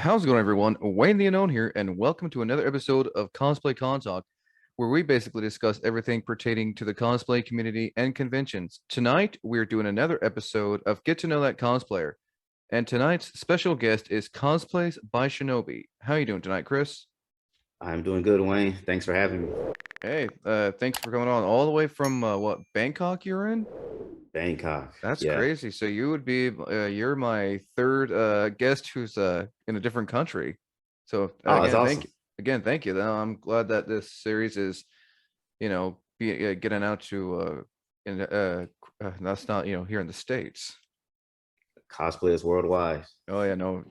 How's it going, everyone? Wayne the Unknown here, and welcome to another episode of Cosplay Con Talk, where we basically discuss everything pertaining to the cosplay community and conventions. Tonight, we're doing another episode of Get to Know That Cosplayer, and tonight's special guest is Cosplays by Shinobi. How you doing tonight, Chris? I'm doing good, Wayne. Thanks for having me. Hey, thanks for coming on all the way from what Bangkok you're in? Bangkok. That's Yeah. crazy. So you would be you're my third guest who's in a different country. So Oh, that's awesome. thank you. I'm glad that this series is, getting out to that's not, here in the States. Cosplay is worldwide. Oh yeah, no,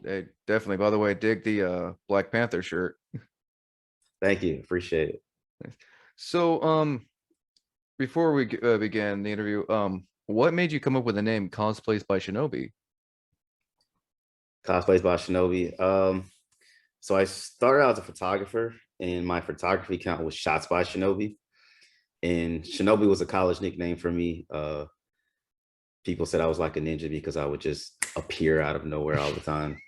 definitely. By the way, dig the Black Panther shirt. Thank you. Appreciate it. So before we begin the interview, what made you come up with the name Cosplays by Shinobi? Cosplays by Shinobi. So I started out as a photographer, and my photography account was Shots by Shinobi. And Shinobi was a college nickname for me. People said I was like a ninja because I would just appear out of nowhere all the time.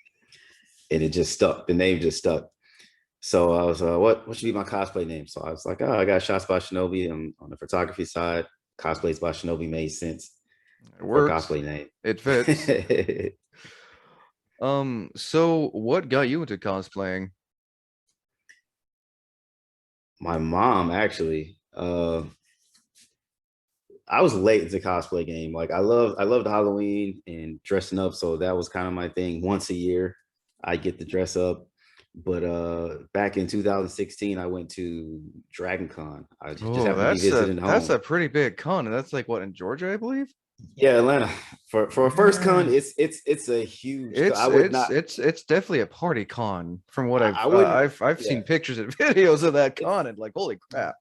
And it just stuck. The name just stuck. So I was, what should be my cosplay name? So I was like, oh, I got Shots by Shinobi. I'm on the photography side. Cosplays by Shinobi made sense It for a works. cosplay name. It fits. So what got you into cosplaying? My mom actually. I was late into cosplay game. Like I loved Halloween and dressing up. So that was kind of my thing. Once a year, I get to dress up. But back in 2016, I went to Dragon Con. I just Oh, happened to be visiting that's home. a pretty big con, and that's like what in Georgia, I believe. Yeah, Atlanta. For a first con, Yeah. it's a huge con. It's it's it's it's definitely a party con from what I wouldn't. I've Yeah, seen pictures and videos of that it's con and like holy crap.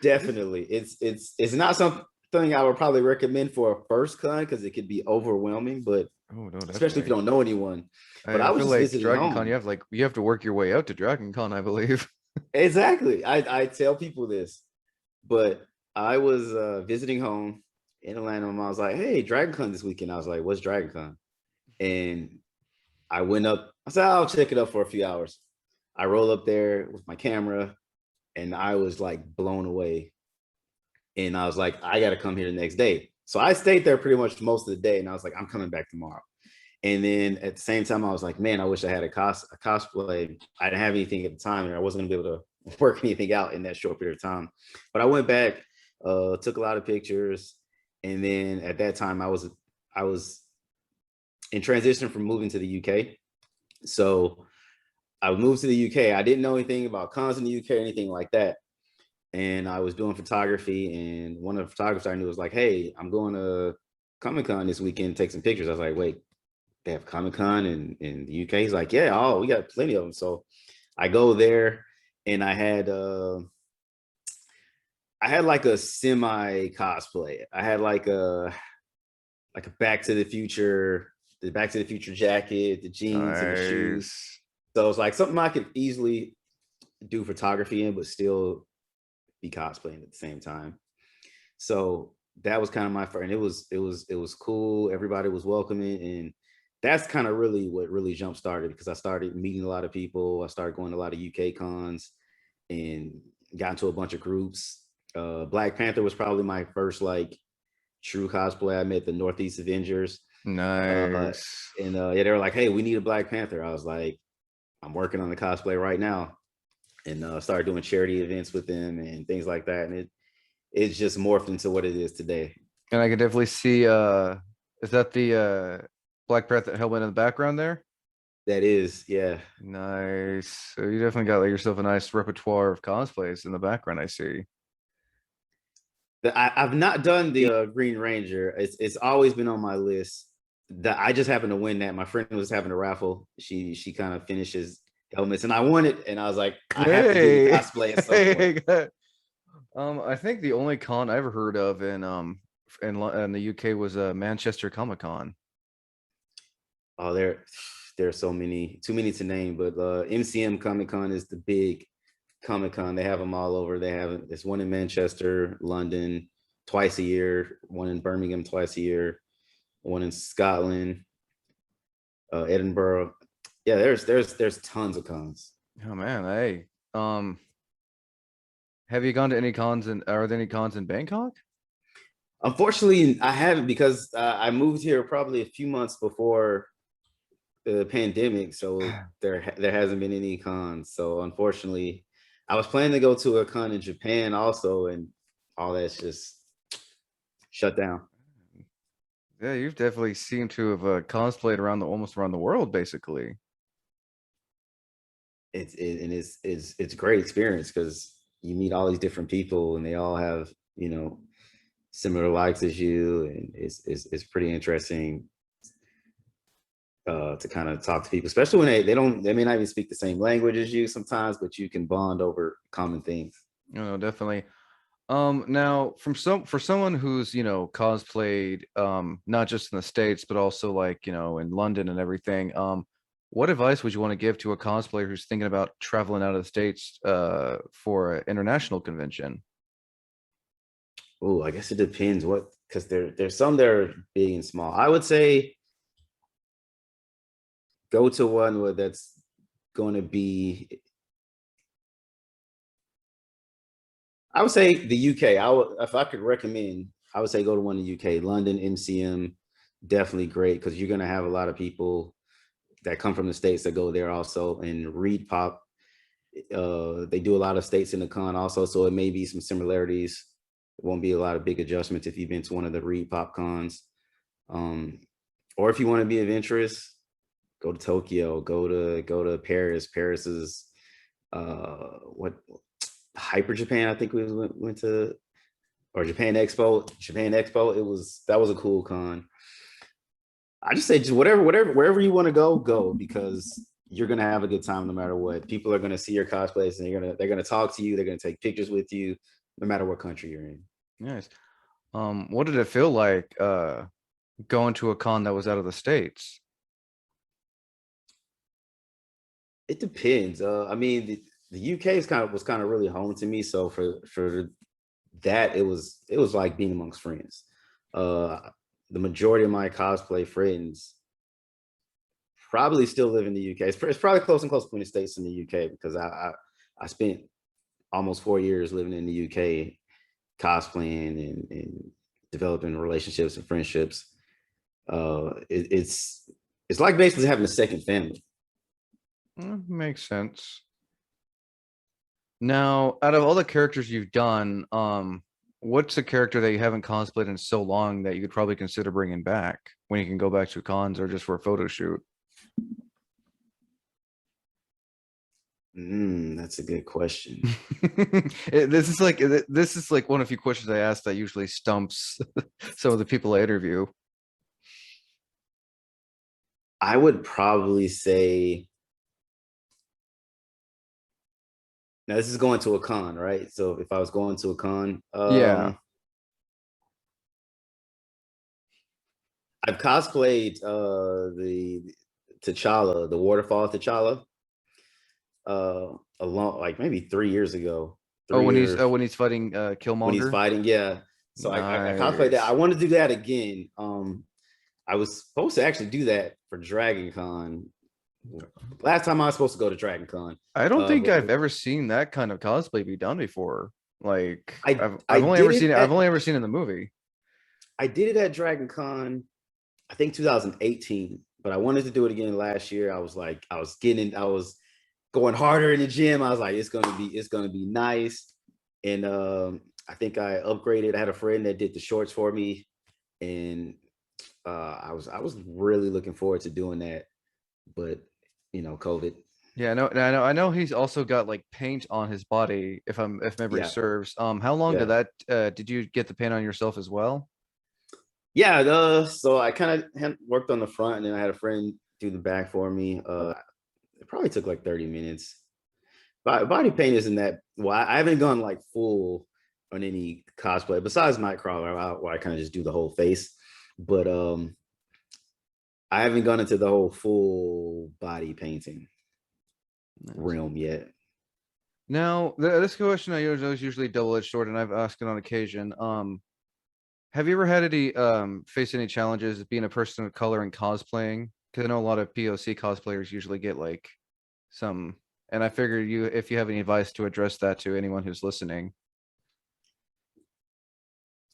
definitely it's not something I would probably recommend for a first con because it could be overwhelming, but Oh no, especially if you definitely. don't know anyone. But I I was feel just like visiting Dragon Con, home. you have to work your way out to Dragon Con, I believe. Exactly. I tell people this, but I was visiting home in Atlanta, and I was like, "Hey, Dragon Con this weekend." I was like, "What's Dragon Con?" And I went up. I said, "I'll check it up for a few hours." I roll up there with my camera, and I was like blown away. And I was like, "I got to come here the next day." So I stayed there pretty much most of the day, and I was like, "I'm coming back tomorrow." And then at the same time, I was like, "Man, I wish I had a cosplay." I didn't have anything at the time, and I wasn't gonna be able to work anything out in that short period of time. But I went back, took a lot of pictures, and then at that time, I was in transition from moving to the UK. So I moved to the UK. I didn't know anything about cons in the UK or anything like that. And I was doing photography, and one of the photographers I knew was like, "Hey, I'm going to Comic Con this weekend to take some pictures." I was like, "Wait, they have Comic Con in the UK?" He's like, "Yeah, oh, we got plenty of them." So I go there, and I had like a semi cosplay. I had like a Back to the Future jacket, the jeans, and the shoes. Nice. So it's like something I could easily do photography in, but still be cosplaying at the same time. So that was kind of my first, and it was cool. Everybody was welcoming, and that's kind of really what really jump started because I started meeting a lot of people. I started going to a lot of UK cons and got into a bunch of groups. Black Panther was probably my first like true cosplay. I met the Northeast Avengers, uh, Nice. and yeah, they were like, "Hey, we need a Black Panther." I was like, "I'm working on the cosplay right now," and started doing charity events with them and things like that. And it's just morphed into what it is today. And I can definitely see is that the Black Panther helmet in the background there? That is, yeah. Nice. So you definitely got like yourself a nice repertoire of cosplays in the background, I see. I've not done the Green Ranger. It's always been on my list. That I just happened to win that. My friend was having a raffle. She kind of finishes helmets, and I won it. And I was like, I have to do the Hey, cosplay at some point. hey, I think the only con I ever heard of in the UK was Manchester Comic Con. Oh, there are so many, too many to name. But MCM Comic Con is the big Comic Con. They have them all over. There's one in Manchester, London, twice a year. One in Birmingham twice a year. One in Scotland, Edinburgh. Yeah, there's tons of cons. Oh man, hey. Um, have you gone to any cons and are there any cons in Bangkok? Unfortunately, I haven't because I moved here probably a few months before the pandemic, so there hasn't been any cons. So unfortunately, I was planning to go to a con in Japan also, and all that's just shut down. Yeah, you've definitely seemed to have cosplayed around the almost around the world, basically. It's a great experience because you meet all these different people and they all have similar likes as you, and it's pretty interesting to kind of talk to people, especially when they may not even speak the same language as you sometimes, but you can bond over common things. You definitely. Now for someone who's, cosplayed, not just in the States, but also like, in London and everything, what advice would you want to give to a cosplayer who's thinking about traveling out of the States, for an international convention? Oh, I guess it depends what, because there's some that are big and small. I would say go to one where that's going to be. I would say the UK. If I could recommend, I would say go to one in the UK. London MCM, definitely great because you're going to have a lot of people that come from the States that go there also. And Reed Pop, they do a lot of states in the con also, so it may be some similarities. It won't be a lot of big adjustments if you've been to one of the Reed Pop cons. Or if you want to be adventurous, go to Tokyo, go to Paris. Paris is what Hyper Japan, I think we went to, or Japan Expo. Japan Expo. That was a cool con. I just say just wherever you want to go because you're gonna have a good time no matter what. People are gonna see your cosplays and they're gonna talk to you. They're gonna take pictures with you, no matter what country you're in. Nice. What did it feel like going to a con that was out of the States? It depends. I mean, the UK was kind of really home to me. So for that, it was like being amongst friends. Uh, the majority of my cosplay friends probably still live in the UK. It's probably close and close between the States and the UK because I spent almost 4 years living in the UK cosplaying and developing relationships and friendships. It's like basically having a second family. Makes sense. Now, out of all the characters you've done, what's a character that you haven't cosplayed in so long that you could probably consider bringing back when you can go back to cons or just for a photo shoot? That's a good question. This is like one of the few questions I ask that usually stumps some of the people I interview. I would probably say, now this is going to a con, right? So if I was going to a con, Yeah. I've cosplayed the T'Challa, the waterfall T'Challa, a long, like maybe 3 years ago, Oh, 3 years when he's fighting when he's Killmonger. fighting. Yeah. So I cosplayed that. I Nice. want to do that again. I was supposed to actually do that for Dragon Con. Last time I was supposed to go to Dragon Con. I don't think But I've ever seen that kind of cosplay be done before. Like I I've only did ever it seen it. I've at only ever seen it in the movie. I did it at Dragon Con, I think 2018, but I wanted to do it again last year. I was like, I was going harder in the gym. I was like, it's gonna be nice. And I think I upgraded. I had a friend that did the shorts for me, and I was really looking forward to doing that. But COVID. Yeah, I know he's also got like paint on his body, if memory Yeah, serves. How long yeah, did you get the paint on yourself as well? yeah. So I kind of worked on the front, and then I had a friend do the back for me. It probably took like 30 minutes. Body paint isn't that well. I haven't gone like full on any cosplay besides Nightcrawler, where I kind of just do the whole face. But I haven't gone into the whole full body painting Nice. realm yet. Now, this question I use is usually double-edged sword, and I've asked it on occasion. Have you ever had any face any challenges being a person of color and cosplaying? because I know a lot of POC cosplayers usually get like some, and I figure you, if you have any advice to address that to anyone who's listening.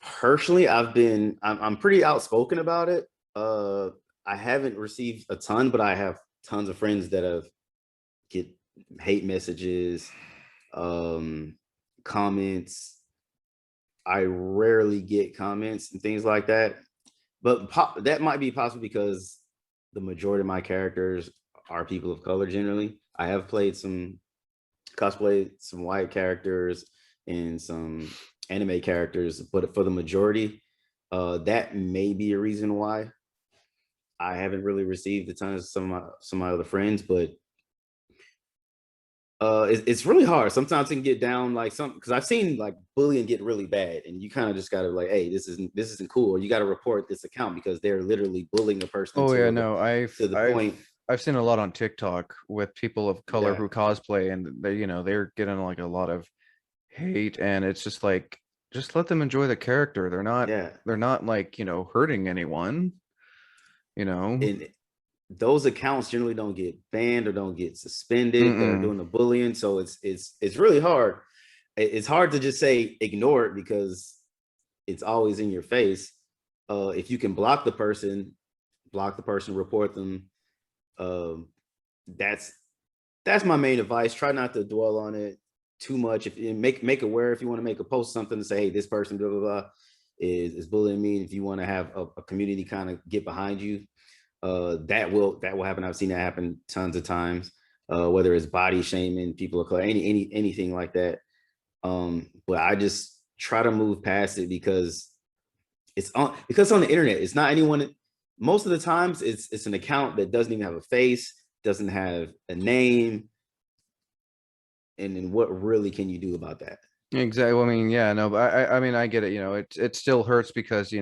Personally, I'm pretty outspoken about it. I haven't received a ton, but I have tons of friends that have get hate messages, um, comments. I rarely get comments and things like that, but that might be possible because the majority of my characters are people of color. Generally, I have played some cosplay, some white characters and some anime characters, but for the majority, that may be a reason why I haven't really received a ton of some of my other friends, but it's really hard. Sometimes it can get down like some because I've seen like bullying get really bad, and you kind of just gotta like, hey, this isn't cool. Or you got to report this account because they're literally bullying a person Oh yeah, no, to the I've point. I've seen a lot on TikTok with people of color Yeah, who cosplay, and they, they're getting like a lot of hate, and it's just like, just let them enjoy the character. yeah, They're not like, hurting anyone, you know. and those accounts generally don't get banned or don't get suspended that are Mm-mm. doing the bullying. So it's really hard. It's hard to just say ignore it because it's always in your face. If you can block the person, report them. Um, that's that's my main advice. Try not to dwell on it too much. If make aware, if you want to make a post something to say, hey, this person blah blah blah is bullying me. If you want to have a community kind of get behind you, that will happen. I've seen that happen tons of times. Whether it's body shaming, people of color, anything like that. But I just try to move past it because it's on the internet. It's not anyone. Most of the times, it's an account that doesn't even have a face, doesn't have a name, and then what really can you do about that? Exactly. Well, I mean, yeah, no, but I mean, I get it. It still hurts because,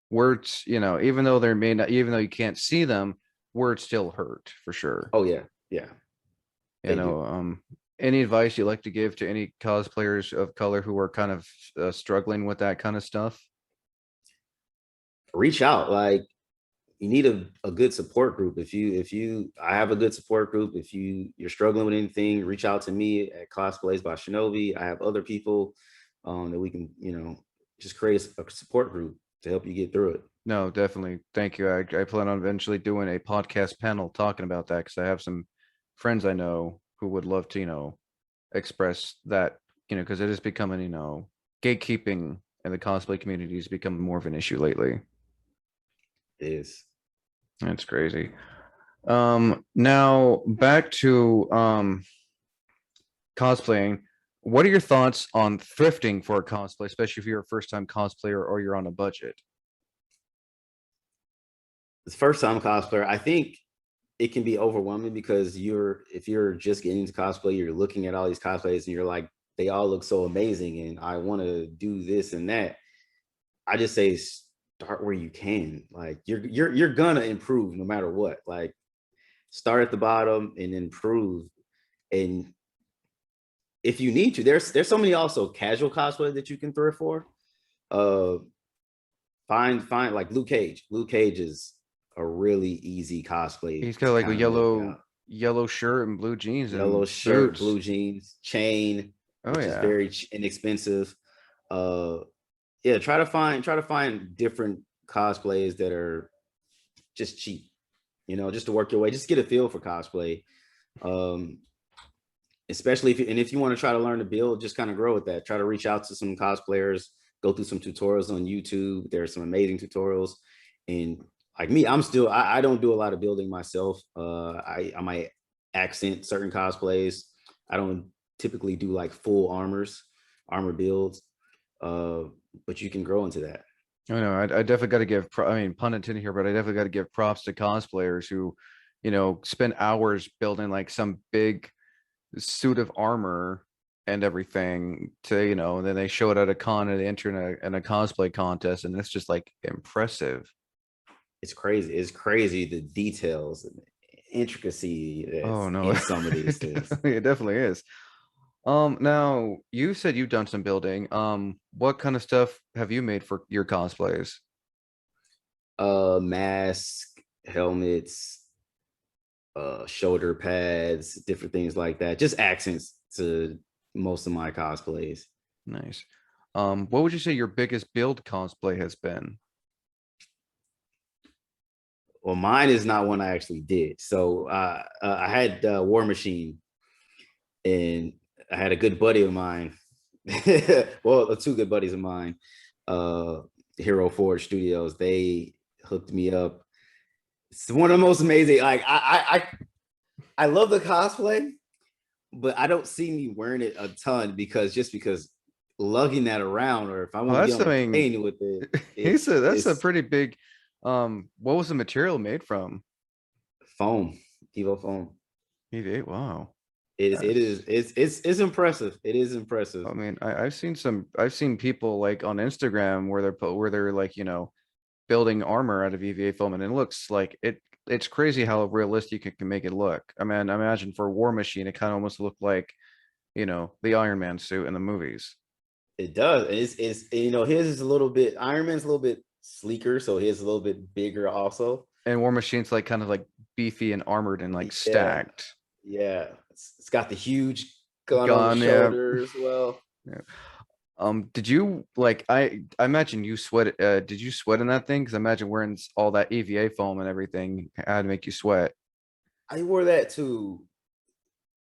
words, even though they're made, even though you can't see them, words still hurt for sure. Oh yeah, yeah, You they do. know, any advice you like to give to any cosplayers of color who are kind of struggling with that kind of stuff? Reach out. Like you need a good support group. If you I have a good support group. If you're struggling with anything, reach out to me at CosplaysByShinobi. I have other people that we can, just create a support group to help you get through it. No, definitely. Thank you. I plan on eventually doing a podcast panel talking about that because I have some friends I know who would love to, express that, because it is becoming, gatekeeping in the cosplay community has become more of an issue lately. It is. That's crazy. Now back to cosplaying. What are your thoughts on thrifting for a cosplay, especially if you're a first-time cosplayer or you're on a budget? This first time cosplayer, I think it can be overwhelming because if you're just getting into cosplay, you're looking at all these cosplays and you're like, they all look so amazing and I want to do this and that. I just say start where you can. Like you're gonna improve no matter what. Like start at the bottom and improve. And if you need to, there's so many also casual cosplay that you can thrift for. Uh find like Luke Cage. Luke Cage is a really easy cosplay He's got to like a kind of look out. yellow shirt and blue jeans Yellow and shirt, blue boots. jeans, chain, Oh which is yeah. very inexpensive. Uh yeah, try to find different cosplays that are just cheap, just to work your way, just get a feel for cosplay. Um, especially if you want to try to learn to build, just kind of grow with that. Try to reach out to some cosplayers, go through some tutorials on YouTube. There's some amazing tutorials. And like me, I don't do a lot of building myself. I might accent certain cosplays. I don't typically do like full armor builds. Uh, but you can grow into that. I know. I definitely got to give. I mean, pun intended here, but I definitely got to give props to cosplayers who, spend hours building like some big suit of armor and everything to, and then they show it at a con and they enter in a cosplay contest, and it's just like impressive. It's crazy. It's crazy the details and the intricacy Oh that's no, in some of these things. it definitely is. Now you said you've done some building. What kind of stuff have you made for your cosplays? Mask, helmets, shoulder pads, different things like that. Just accents to most of my cosplays. Nice. What would you say your biggest build cosplay has been? Well, mine is not one I actually did. So I had War Machine, and I had a good buddy of mine. Well, two good buddies of mine, uh, Hero Forge Studios. They hooked me up. It's one of the most amazing. Like I love the cosplay, but I don't see me wearing it a ton because lugging that around, or if I Oh, want to that's get on a something. plane with it, That's a it's pretty big. What was the material made from? foam, Evo foam. EVA. Wow. It That's. is it's impressive. It is impressive. I mean, I've seen people like on Instagram where where they're like, building armor out of EVA foam, and it looks like it's crazy how realistic you can make it look. I mean, I imagine for War Machine, it kind of almost looked like, the Iron Man suit in the movies. It does. It's his is a little bit Iron Man's a little bit sleeker, so his is a little bit bigger also. And War Machine's like kind of like beefy and armored and like Yeah, stacked. yeah. It's got the huge gun on the Gun, yeah. shoulder as well. Yeah. Did you like I imagine you sweat did you sweat in that thing? Because I imagine wearing all that EVA foam and everything had to make you sweat. I wore that to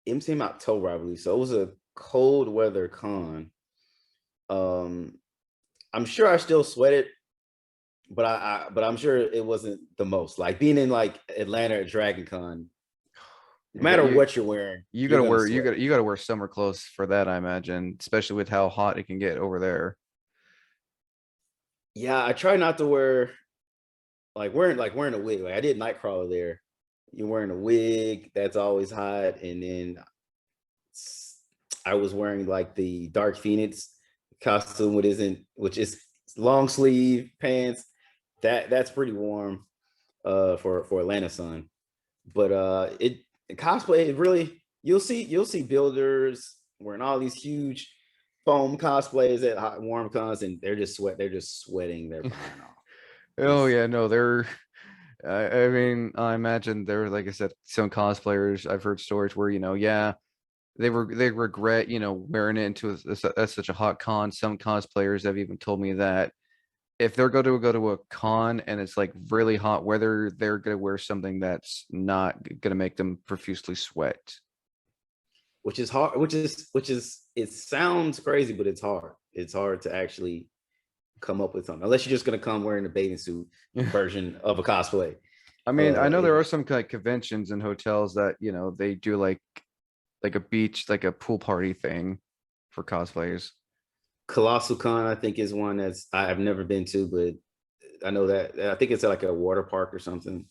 MCM October, I believe. So it was a cold weather con. Um, I'm sure I still sweated, but but I'm sure it wasn't the most. Like being in like Atlanta at Dragon Con, no You got matter you what you're wearing, you you're gotta gonna wear sweat. you gotta wear summer clothes for that, I imagine, especially with how hot it can get over there. Yeah, I try not to wear wearing a wig. Like I did Nightcrawler there. You're wearing a wig, that's always hot. And then I was wearing like the Dark Phoenix costume, which is long sleeve pants. That's pretty warm for Atlanta sun. But it cosplay it really you'll see builders wearing all these huge foam cosplays at hot warm cons, and they're just sweating their behind off. Oh It's yeah, no, they're I mean, I imagine there, like I said, some cosplayers, I've heard stories where, yeah, they regret, wearing it into such a hot con. Some cosplayers have even told me that if they're going to go to a con and it's like really hot weather, they're going to wear something that's not going to make them profusely sweat. which is hard, which is it sounds crazy, but it's hard. It's hard to actually come up with something unless you're just gonna come wearing a bathing suit version of a cosplay. I mean, I know there are It, some like conventions and hotels that, they do like a beach, like a pool party thing for cosplayers. Colossal Con, I think, is one that's I've never been to, but I know that I think it's like a water park or something.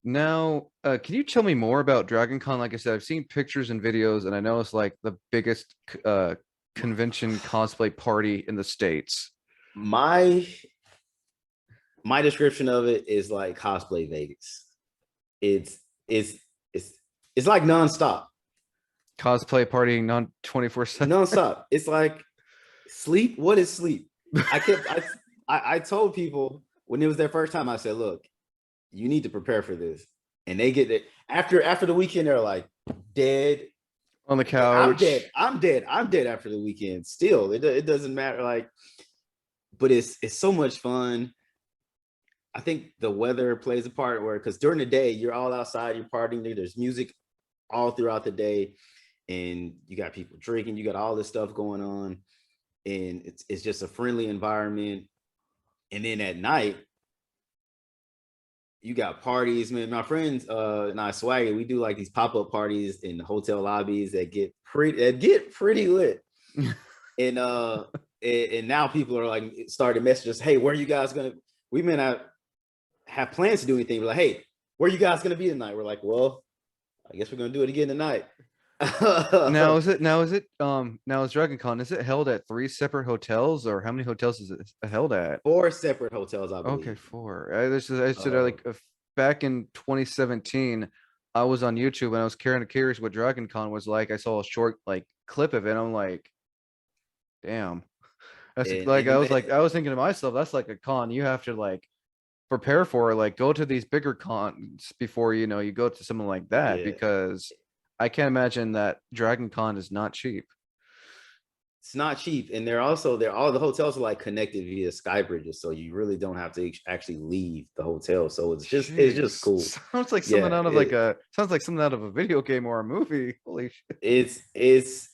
Now, can you tell me more about Dragon Con? Like I said, I've seen pictures and videos, and I know it's like the biggest convention cosplay party in the States. My my description of it is like cosplay Vegas. It's it's it's it's like nonstop, Cosplay partying on 24/7. nonstop. It's like sleep. What is sleep? I kept I told people when it was their first time. I said, look, you need to prepare for this. And they get it after the weekend. They're like dead. On the I'm couch. dead. I'm dead. I'm dead after the weekend. Still, it doesn't matter. Like, but it's so much fun. I think the weather plays a part where because during the day you're all outside, you're partying. There's music all throughout the day, and you got people drinking. You got all this stuff going on, and it's just a friendly environment. And then at night, you got parties, man. My friends and I swagger, we do like these pop-up parties in the hotel lobbies that get pretty lit. And and now people are like starting messages, hey, where are you guys gonna we may not have plans to do anything. We're like, hey, where are you guys gonna be tonight? We're like, well, I guess we're gonna do it again tonight. Now is Dragon Con, is it held at three separate hotels, or how many hotels is it held at? 4 separate hotels, I Okay, believe. four. I said Uh, like back in 2017, I was on YouTube and I was kind of curious what Dragon Con was like. I saw a short like clip of it. I'm like, damn. That's and like and I was thinking to myself, that's like a con. You have to like prepare for it. Like go to these bigger cons before you go to something like that, Yeah, because I can't imagine that Dragon Con is not cheap. it's not cheap, and they're all the hotels are like connected via sky bridges, so you really don't have to actually leave the hotel. So it's just Jeez, cool. sounds like something Yeah, out of sounds like something out of a video game or a movie. Holy shit. it's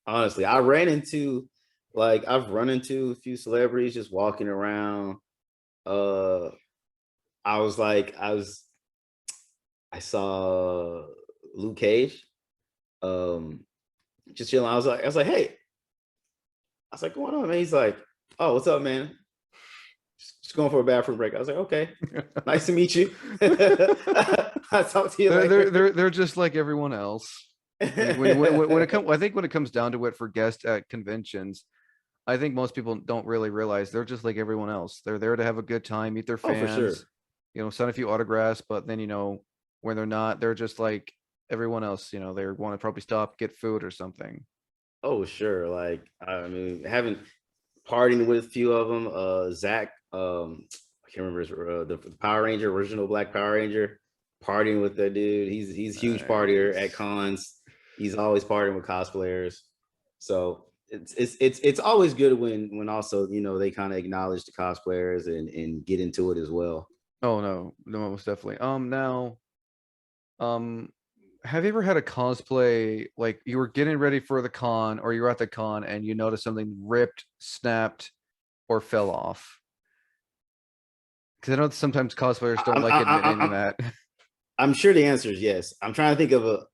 honestly, I've run into a few celebrities just walking around. Uh, I saw Luke Cage, um, just chilling. I was like, hey, I was like, going on, man. He's like, oh, what's up, man? Just going for a bathroom break. I was like, okay, nice to meet you. I'll talk to you later. They're just like everyone else. When it comes, I think when it comes down to it for guests at conventions, I think most people don't really realize they're just like everyone else. They're there to have a good time, meet their Oh, for fans, sure. sign a few autographs, but then when they're not, they're just like everyone else. They want to probably stop, get food or something. Oh, sure. Like, I mean, having partying with a few of them. Zach, I can't remember the Power Ranger, original Black Power Ranger, partying with that dude. He's a huge partier at Nice. cons. He's always partying with cosplayers. So it's always good when also they kind of acknowledge the cosplayers and get into it as well. Oh no, no, most definitely. Now, um, have you ever had a cosplay like you were getting ready for the con or you were at the con and you noticed something ripped, snapped, or fell off? Because I know that sometimes cosplayers don't I'm like I, admitting that. I'm sure the answer is yes. I'm trying to think of a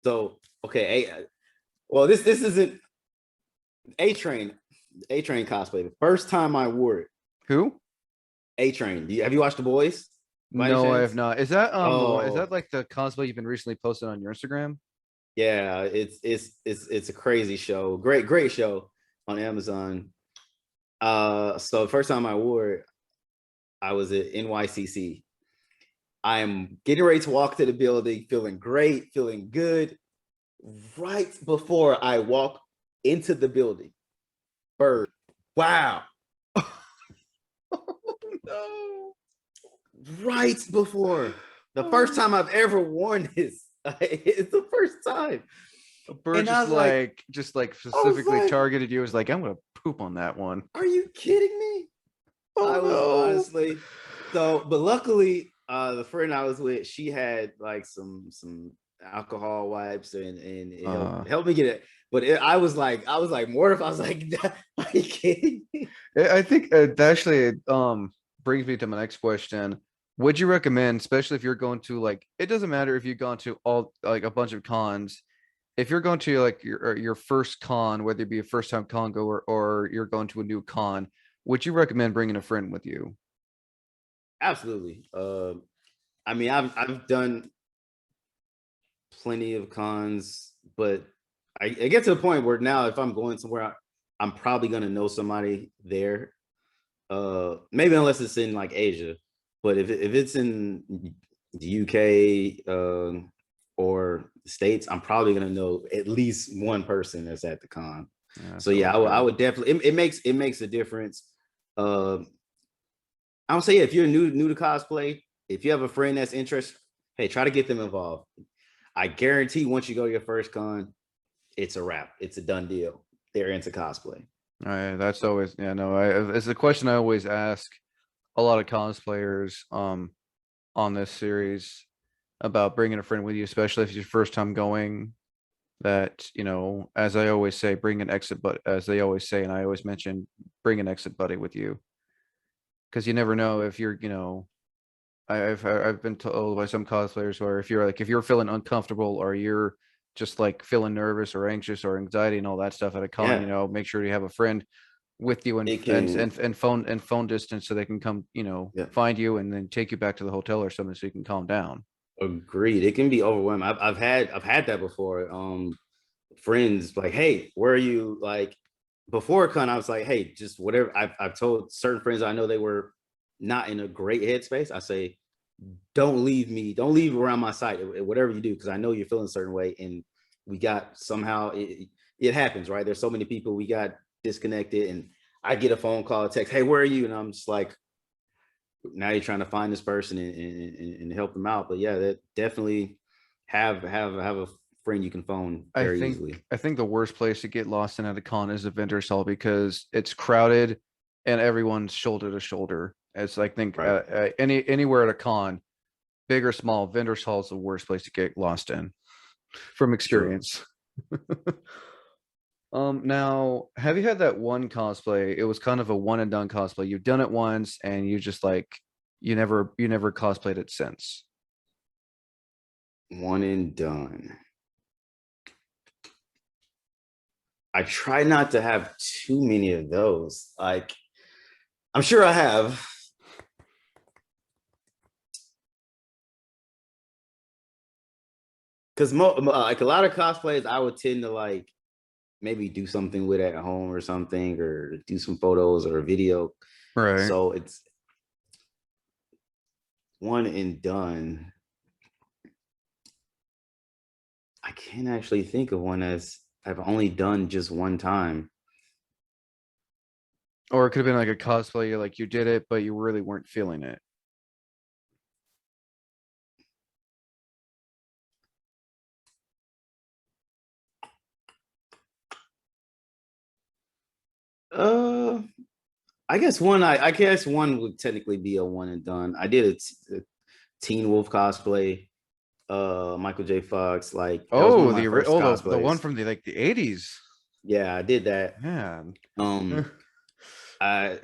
so okay. Well, this isn't A Train. A Train cosplay. The first time I wore it, Who? A Train. Have you watched The Boys by any No, I have chance? not. Is that the one? Is that Oh, like the cosplay you've been recently posted on your Instagram? yeah, it's a crazy show. Great show on Amazon. So the first time I wore it, I was at NYCC. I am getting ready to walk to the building, feeling great, feeling good. Right before I walk into the building, bird. Wow. No. Right before the first Oh, time I've ever worn this. It's the first time. a bird And just like I was specifically like, targeted you. Was like, I'm gonna poop on that one. are you kidding me? Oh I was no. honestly but luckily, the friend I was with, she had like some alcohol wipes and it Uh, helped me get it. But I was like mortified. I was like, are you kidding me? I think that actually brings me to my next question. Would you recommend, especially if you're going to like, it doesn't matter if you've gone to all like a bunch of cons, if you're going to like your first con, whether it be a first time con goer or you're going to a new con, would you recommend bringing a friend with you? Absolutely. I mean, I've done plenty of cons, but I get to the point where now if I'm going somewhere, I'm probably gonna know somebody there. Maybe unless it's in like Asia, but if it's in the UK or the States, I'm probably gonna know at least one person that's at the con. Yeah, So that's yeah, always I good. would definitely. It makes a difference. Uh, I would say if you're new to cosplay, if you have a friend that's interested, hey, try to get them involved. I guarantee once you go to your first con, it's a wrap. It's a done deal. They're into cosplay. That's always, yeah, no, it's a question I always ask a lot of cosplayers on this series about bringing a friend with you, especially if it's your first time going. That, as I always say, bring an exit, but as they always say, and I always mention, bring an exit buddy with you because you never know if I've been told by some cosplayers where if you're feeling uncomfortable or you're just like feeling nervous or anxious or anxiety and all that stuff at a con, Yeah, make sure you have a friend with you and it and can. and, and phone distance so they can come, Yeah, find you and then take you back to the hotel or something so you can calm down. agreed. It can be overwhelming. I've had that before. Friends like, hey, where are you? Like before con, I was like, hey, just whatever. I've told certain friends I know they were not in a great headspace. I say, don't leave me, don't leave around my site, whatever you do, because I know you're feeling a certain way. And we got somehow it happens, right? There's so many people, we got disconnected, and I get a phone call, a text, hey, where are you? And I'm just like, now you're trying to find this person and help them out. But yeah, that definitely have a friend you can phone I very think easily. I think the worst place to get lost in at a con is a vendor hall because it's crowded and everyone's shoulder to shoulder. It's like think Right. anywhere at a con, big or small, vendor hall is the worst place to get lost in from True. experience. Now, have you had that one cosplay? It was kind of a one and done cosplay. You've done it once and you just like you never cosplayed it since. One and done. I try not to have too many of those. Like, I'm sure I have. Because like a lot of cosplays, I would tend to like maybe do something with at home or something, or do some photos or a video. Right. So it's one and done. I can't actually think of one as I've only done just one time. Or it could have been like a cosplay, like you did it, but you really weren't feeling it. Uh, I guess one. I guess one would technically be a one and done. I did a Teen Wolf cosplay. Michael J. Fox. Like that was one Oh, of my first the one cosplays. from the 80s. Yeah, I did that. Man. Um, I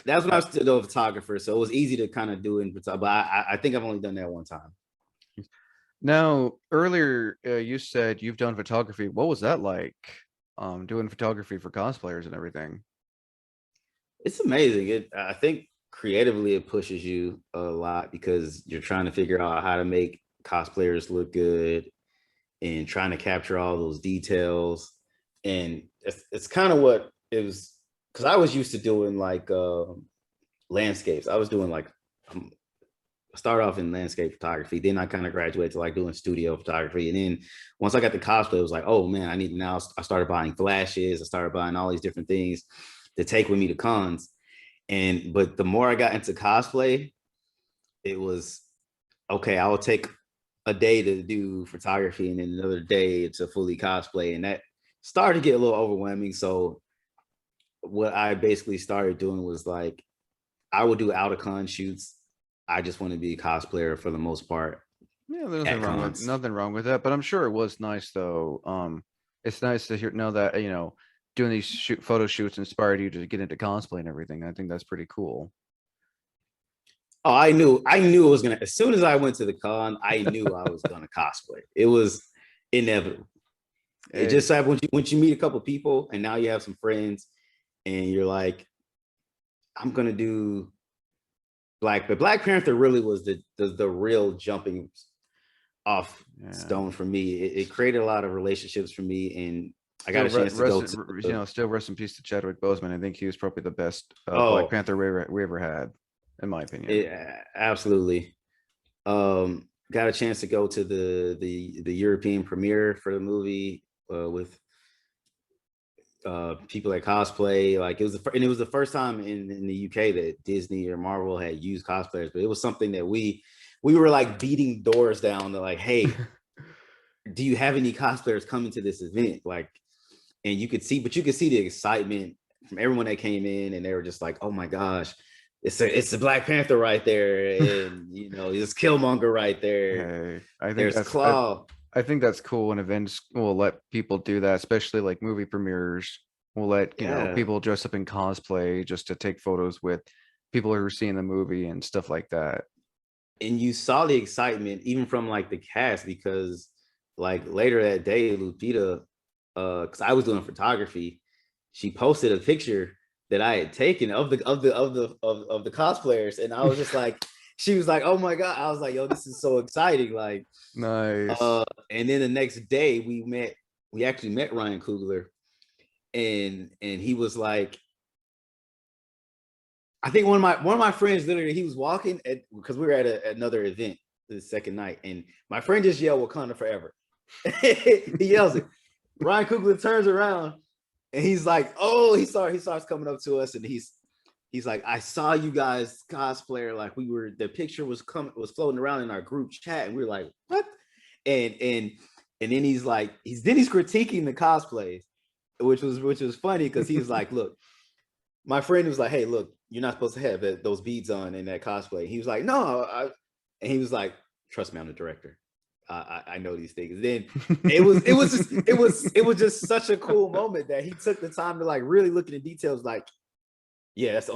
that was when I Uh, was still a photographer, so it was easy to kind of do it. But I think I've only done that one time. Now, earlier you said you've done photography. What was that like? Doing photography for cosplayers and everything. It's amazing. I think creatively it pushes you a lot because you're trying to figure out how to make cosplayers look good and trying to capture all those details. And it's kind of what it was, because I was used to doing like landscapes. I was doing like um, start off in landscape photography. Then I kind of graduated to like doing studio photography. And then once I got the cosplay, it was like, oh man, I need now. I started buying flashes. I started buying all these different things to take with me to cons. And but the more I got into cosplay, it was okay. I will take a day to do photography and then another day to fully cosplay, and that started to get a little overwhelming. So what I basically started doing was like I would do out of con shoots. I just want to be a cosplayer for the most part Yeah, there's at cons. nothing wrong with that, but I'm sure it was nice though. It's nice to know that, doing these photo shoots inspired you to get into cosplay and everything. I think that's pretty cool. Oh, I knew it was gonna. As soon as I went to the con, I knew I was gonna cosplay. It was inevitable. It Eh, just like once you meet a couple people and now you have some friends and you're like, I'm gonna do but Black Panther really was the real jumping off yeah. stone for me. It created a lot of relationships for me, and I got a chance to go to. Still rest in peace to Chadwick Boseman. I think he was probably the best Black Oh, Panther we ever had, in my opinion. absolutely. Got a chance to go to the European premiere for the movie with people at cosplay. Like it was the first time in the UK that Disney or Marvel had used cosplayers, but it was something that we were like beating doors down to like, hey, do you have any cosplayers coming to this event? Like, and you could see the excitement from everyone that came in, and they were just like, oh my gosh, it's the Black Panther right there, and it's Killmonger right there. Hey, There's Claw. I think that's cool when events will let people do that, especially like movie premieres. Will let, Yeah, people dress up in cosplay just to take photos with people who are seeing the movie and stuff like that. and you saw the excitement even from like the cast, because like later that day, Lupita, because I was doing photography, she posted a picture that I had taken of the cosplayers, and I was just like, she was like, oh my god, I was like, yo, this is so exciting, like, Nice. and then the next day we actually met Ryan Coogler, and he was like, I think one of my friends literally, he was walking because we were at another event the second night, and my friend just yelled Wakanda forever. He yells it. Ryan Coogler turns around and he's like, oh, he starts coming up to us, and he's like, I saw you guys cosplayer, like the picture was floating around in our group chat, and we were like, what? And then he's like, he's critiquing the cosplays, which was funny because he's like, look, my friend was like, hey, look, you're not supposed to have those beads on in that cosplay. He was like, no, and he was like, trust me, I'm the director. I know these things. Then it was just such a cool moment that he took the time to like really look at the details. Like, yeah, that's the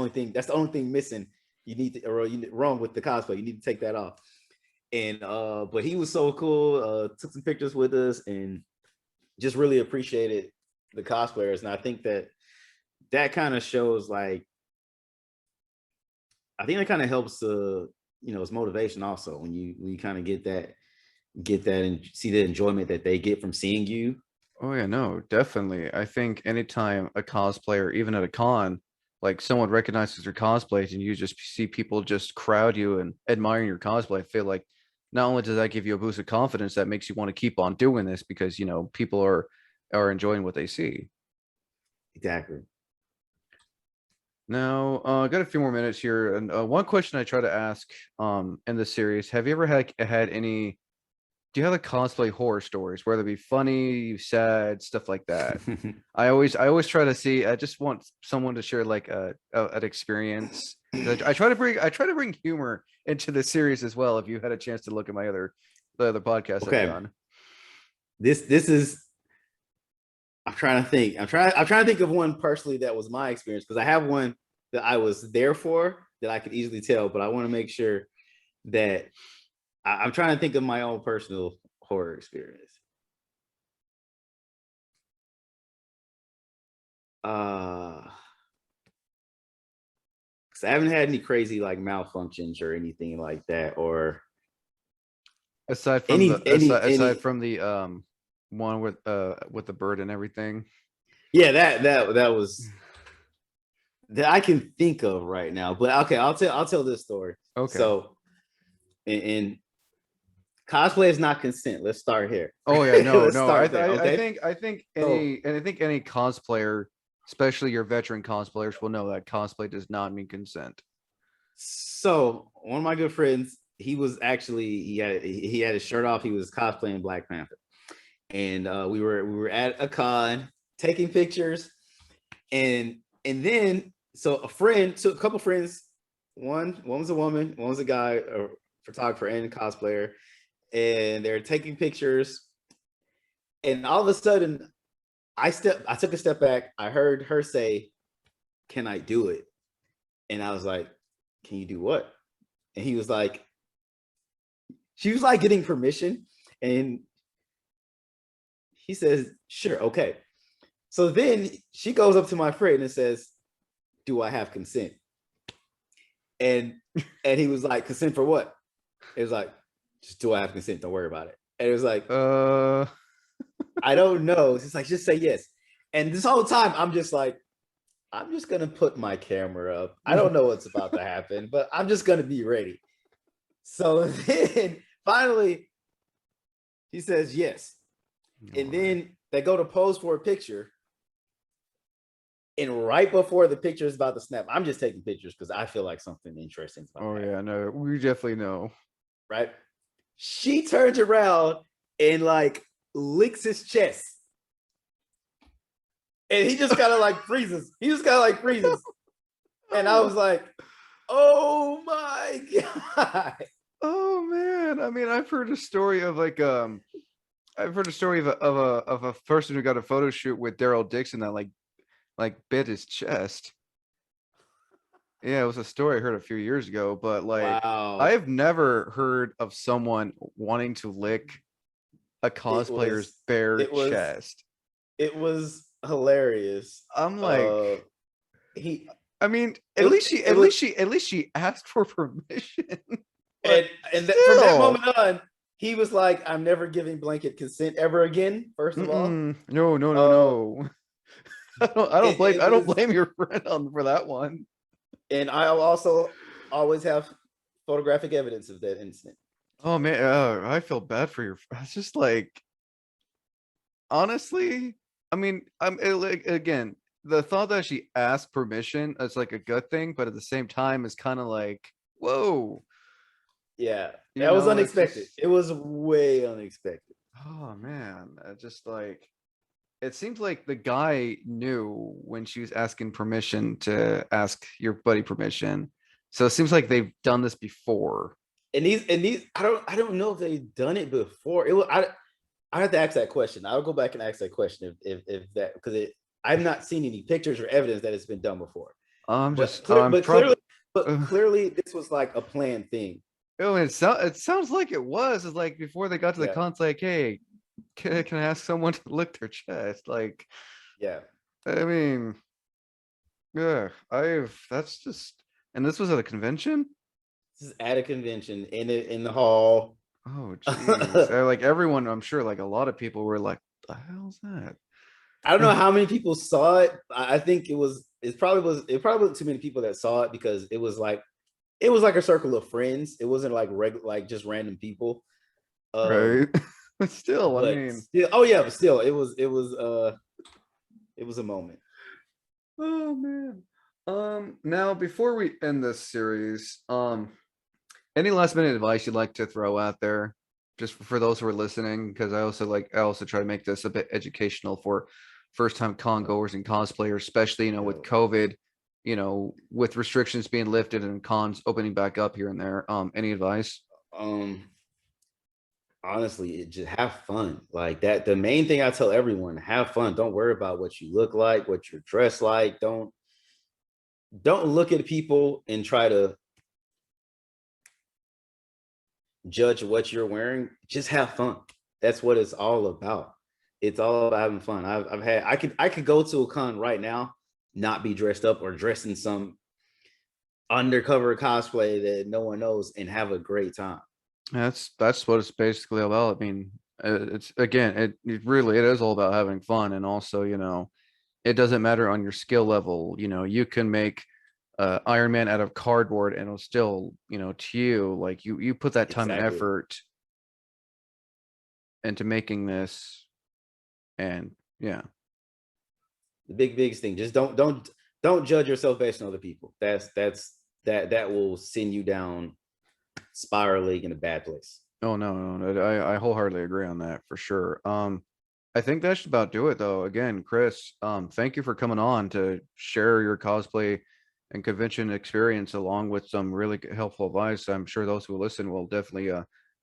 only thing missing. You need to, or you wrong with the cosplay. You need to take that off. And but he was so cool. Took some pictures with us and just really appreciated the cosplayers. And I think that kind of shows, like, I think that kind of helps it's motivation also when you kind of get that and see the enjoyment that they get from seeing you. Oh yeah, no, definitely. I think anytime a cosplayer, even at a con, like someone recognizes your cosplays and you just see people just crowd you and admiring your cosplay, I feel like not only does that give you a boost of confidence, that makes you want to keep on doing this because people are enjoying what they see. Exactly. Now, I got a few more minutes here, and one question I try to ask in this series: have you ever had any? Do you have like cosplay horror stories, whether it be funny, sad, stuff like that? I always try to see. I just want someone to share like an experience. I try to bring humor into the series as well. If you had a chance to look at the other podcasts I've Okay. done. This is I'm trying to think. I'm trying to think of one personally that was my experience, because I have one that I was there for that I could easily tell, but I want to make sure that I'm trying to think of my own personal horror experience. Because I haven't had any crazy like malfunctions or anything like that, or Aside from any the any aside any. from the one with the bird and everything. Yeah, that was that I can think of right now. But okay, I'll tell this story. Okay. So, in cosplay is not consent. Let's start here. Oh yeah, no, Let's no. I start th- there. I Okay. think I think So any cosplayer, especially your veteran cosplayers, will know that cosplay does not mean consent. one of my good friends, he was actually he had his shirt off. He was cosplaying Black Panther, and we were at a con taking pictures, and then so a couple friends, one was a woman, one was a guy, a photographer and a cosplayer, and they're taking pictures, and all of a sudden I took a step back. I heard her say, "Can I do it?" And I was like, "Can you do what?" And he was like, she was like getting permission, and he says, "Sure, okay." So then she goes up to my friend and says, "Do I have consent?" And he was like, "Consent for what?" It was like, "Just do I have consent? Don't worry about it." And it was like, Uh, "I don't know." It's like, just say yes. And this whole time, I'm just like, I'm just gonna put my camera up. I don't know what's about to happen, but I'm just gonna be ready. So then finally he says yes. And then they go to pose for a picture. And right before the picture is about to snap, I'm just taking pictures because I feel like something interesting is about oh to happen. yeah, no, we definitely know. Right? She turns around and like licks his chest. And he just kind of like freezes. He just kind of like freezes. And I was like, oh my God. Oh man, I mean, I've heard a story of I've heard a story of a person who got a photo shoot with Daryl Dixon that like bit his chest. Yeah, it was a story I heard a few years ago, but like Wow. I've never heard of someone wanting to lick a It cosplayer's was bare it was chest. it was hilarious. I'm like, He I mean, it was it was at least she asked for permission, but from that still. moment on, he was like, I'm never giving blanket consent ever again, first of all. Mm-mm. No, no, no, Uh no. it I don't was, blame your friend on for that one. and I'll also always have photographic evidence of that incident. Oh man, I feel bad for your. It's just like honestly, I mean, like again, the thought that she asked permission is like a good thing, but at the same time, it's kind of like, whoa, Yeah, you that was know, it's unexpected. just, It was way unexpected. oh man, just like it seems like the guy knew when she was asking permission to ask your buddy permission. So it seems like they've done this before. And these, I don't know if they've done it before. It was I have to ask that question. I'll go back and ask that question if that because I've not seen any pictures or evidence that it's been done before. But I'm probably. clearly this was like a planned thing. Oh, it sounds like it was. It's like before they got to the Yeah, con, it's like, hey, can I ask someone to lick their chest? Like, yeah. I mean, yeah, that's just, and this was at a convention. This is at a convention in the hall. Oh, geez. I Like everyone, I'm sure, like a lot of people were like, the hell's that? don't know how many people saw it. I think it probably wasn't too many people that saw it because it was like a circle of friends. It wasn't like like just random people. Um, Right. But still, I but mean, still, oh yeah, but still, it was a moment. oh man. Now before we end this series, any last minute advice you'd like to throw out there, just for those who are listening? Because I also try to make this a bit educational for first time con goers and cosplayers, especially with Yo, COVID, with restrictions being lifted and cons opening back up here and there. Any advice? um, honestly, it just have fun like that. The main thing I tell everyone: have fun. Don't worry about what you look like, what you're dressed like. Don't look at people and try to judge what you're wearing. Just have fun. That's what it's all about. It's all about having fun. I've had I could go to a con right now, not be dressed up or dressed in some undercover cosplay that no one knows and have a great time. That's what it's basically about. I mean, it's again, it is all about having fun, and also, it doesn't matter on your skill level. You can make Iron Man out of cardboard, and it'll still, to you, like you put that time and Exactly. effort into making this, and yeah, The biggest thing. Just don't judge yourself based on other people. That will send you down spiraling in a bad place. oh no, I wholeheartedly agree on that for sure. I think that should about do it though. Again, Chris, thank you for coming on to share your cosplay and convention experience along with some really helpful advice. I'm sure those who listen will definitely,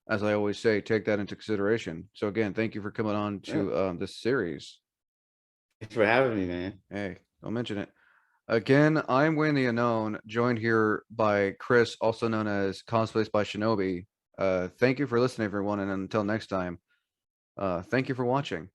as I always say, take that into consideration. So again, thank you for coming on Yeah. to this series. Thanks for having me, man. Hey, don't mention it. Again, I'm Wayne the Unknown, joined here by Chris, also known as Cosplays by Shinobi. Thank you for listening, everyone, and until next time, thank you for watching.